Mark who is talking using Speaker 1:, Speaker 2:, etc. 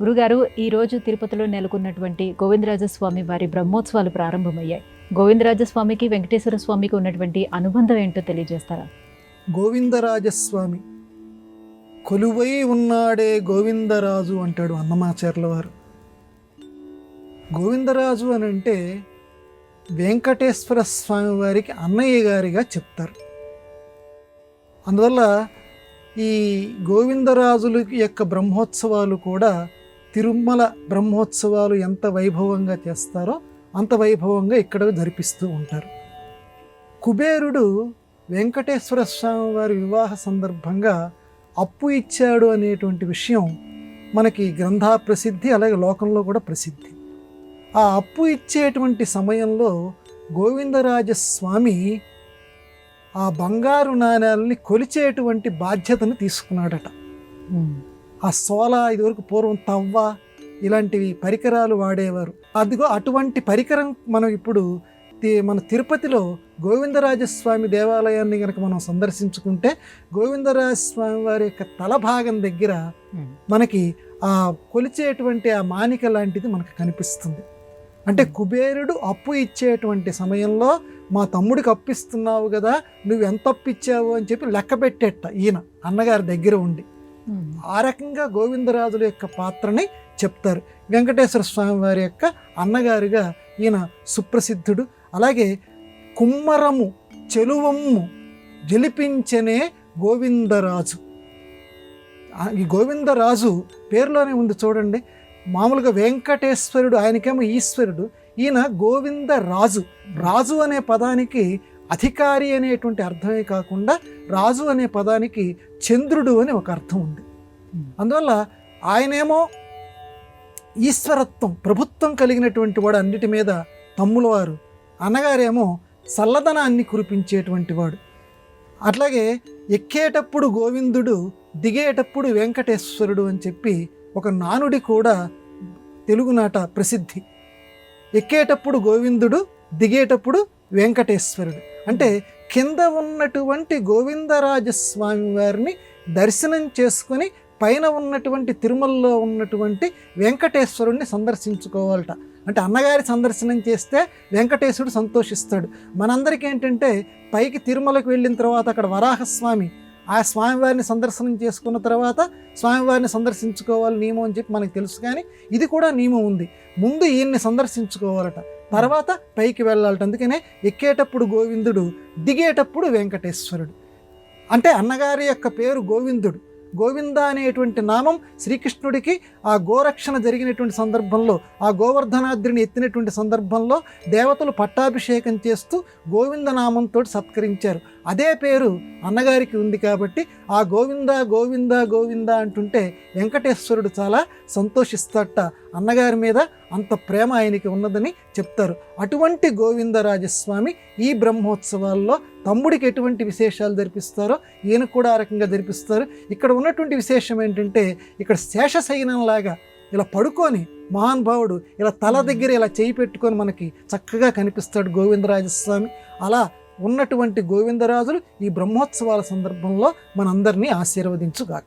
Speaker 1: గురుగారు, ఈరోజు తిరుపతిలో నెలకొన్నటువంటి గోవిందరాజస్వామి వారి బ్రహ్మోత్సవాలు ప్రారంభమయ్యాయి. గోవిందరాజస్వామికి వెంకటేశ్వర స్వామికి ఉన్నటువంటి అనుబంధం ఏంటో తెలియజేస్తారా?
Speaker 2: గోవిందరాజస్వామి కొలువై ఉన్నాడే గోవిందరాజు అంటాడు అన్నమాచార్యుల వారు. గోవిందరాజు అని అంటే వెంకటేశ్వర స్వామి వారికి అన్నయ్య గారిగా చెప్తారు. అందువల్ల ఈ గోవిందరాజుల యొక్క బ్రహ్మోత్సవాలు కూడా తిరుమల బ్రహ్మోత్సవాలు ఎంత వైభవంగా చేస్తారో అంత వైభవంగా ఇక్కడ జరిపిస్తూ ఉంటారు. కుబేరుడు వెంకటేశ్వర స్వామి వారి వివాహ సందర్భంగా అప్పు ఇచ్చాడు అనేటువంటి విషయం మనకి గ్రంథ ప్రసిద్ధి, అలాగే లోకంలో కూడా ప్రసిద్ధి. ఆ అప్పు ఇచ్చేటువంటి సమయంలో గోవిందరాజస్వామి ఆ బంగారు నాణ్యాలని కొలిచేటువంటి బాధ్యతను తీసుకున్నాడట. ఆ సోల, ఇదివరకు పూర్వం తవ్వ ఇలాంటివి పరికరాలు వాడేవారు. అదిగో అటువంటి పరికరం మనం ఇప్పుడు మన తిరుపతిలో గోవిందరాజస్వామి దేవాలయాన్ని కనుక మనం సందర్శించుకుంటే గోవిందరాజస్వామి వారి యొక్క తల భాగం దగ్గర మనకి ఆ కొలిచేటువంటి ఆ మానిక లాంటిది మనకు కనిపిస్తుంది. అంటే కుబేరుడు అప్పు ఇచ్చేటువంటి సమయంలో మా తమ్ముడికి అప్పిస్తున్నావు కదా, నువ్వు ఎంత అప్పు ఇచ్చావు అని చెప్పి లెక్క పెట్టేట ఈయన అన్నగారి దగ్గర ఉండి. ఆ రకంగా గోవిందరాజుల యొక్క పాత్రని చెప్తారు. వెంకటేశ్వర స్వామి వారి యొక్క అన్నగారిగా ఈయన సుప్రసిద్ధుడు. అలాగే కుమ్మరము చెలువమ్ము జలిపించనే గోవిందరాజు. ఈ గోవిందరాజు పేరులోనే ఉంది చూడండి. మామూలుగా వెంకటేశ్వరుడు, ఆయనకేమో ఈశ్వరుడు, ఈయన గోవిందరాజు. రాజు అనే పదానికి అధికారి అనేటువంటి అర్థమే కాకుండా రాజు అనే పదానికి చంద్రుడు అని ఒక అర్థం ఉంది. అందువల్ల ఆయనేమో ఈశ్వరత్వం, ప్రభుత్వం కలిగినటువంటి వాడు అన్నిటి మీద తమ్ముల వారు, అన్నగారేమో చల్లదనాన్ని కురిపించేటువంటి వాడు. అట్లాగే ఎక్కేటప్పుడు గోవిందుడు, దిగేటప్పుడు వెంకటేశ్వరుడు అని చెప్పి ఒక నానుడి కూడా తెలుగునాట ప్రసిద్ధి. ఎక్కేటప్పుడు గోవిందుడు, దిగేటప్పుడు వెంకటేశ్వరుడు. అంటే కింద ఉన్నటువంటి గోవిందరాజస్వామి వారిని దర్శనం చేసుకొని పైన ఉన్నటువంటి తిరుమలలో ఉన్నటువంటి వెంకటేశ్వరుణ్ణి సందర్శించుకోవాలట. అంటే అన్నగారి సందర్శనం చేస్తే వెంకటేశ్వరుడు సంతోషిస్తాడు. మనందరికీ ఏంటంటే పైకి తిరుమలకు వెళ్ళిన తర్వాత అక్కడ వరాహస్వామి, ఆ స్వామివారిని సందర్శనం చేసుకున్న తర్వాత స్వామివారిని సందర్శించుకోవాలి నియమం అని చెప్పి మనకు తెలుసు. కానీ ఇది కూడా నియమం ఉంది. ముందు ఈయన్ని సందర్శించుకోవాలట, తర్వాత పైకి వెళ్ళాలట. అందుకనే ఎక్కేటప్పుడు గోవిందుడు, దిగేటప్పుడు వెంకటేశ్వరుడు. అంటే అన్నగారి యొక్క పేరు గోవిందుడు. గోవింద అనేటువంటి నామం శ్రీకృష్ణుడికి ఆ గోరక్షణ జరిగినటువంటి సందర్భంలో, ఆ గోవర్ధనాద్రిని ఎత్తినటువంటి సందర్భంలో దేవతలు పట్టాభిషేకం చేస్తూ గోవింద నామంతో సత్కరించారు. అదే పేరు అన్నగారికి ఉంది కాబట్టి ఆ గోవింద గోవింద గోవింద అంటుంటే వెంకటేశ్వరుడు చాలా సంతోషిస్తాడట. అన్నగారి మీద అంత ప్రేమ ఆయనకి ఉన్నదని చెప్తారు. అటువంటి గోవిందరాజస్వామి ఈ బ్రహ్మోత్సవాల్లో తమ్ముడికి ఎటువంటి విశేషాలు జరిపిస్తారో ఈయన కూడా ఆ రకంగా జరిపిస్తారు. ఇక్కడ ఉన్నటువంటి విశేషం ఏంటంటే, ఇక్కడ శేషశయనంలాగా ఇలా పడుకొని మహానుభావుడు ఇలా తల దగ్గర ఇలా చేయి పెట్టుకొని మనకి చక్కగా కనిపిస్తాడు గోవిందరాజస్వామి. అలా ఉన్నటువంటి గోవిందరాజులు ఈ బ్రహ్మోత్సవాల సందర్భంలో మనందరినీ ఆశీర్వదించుగాక.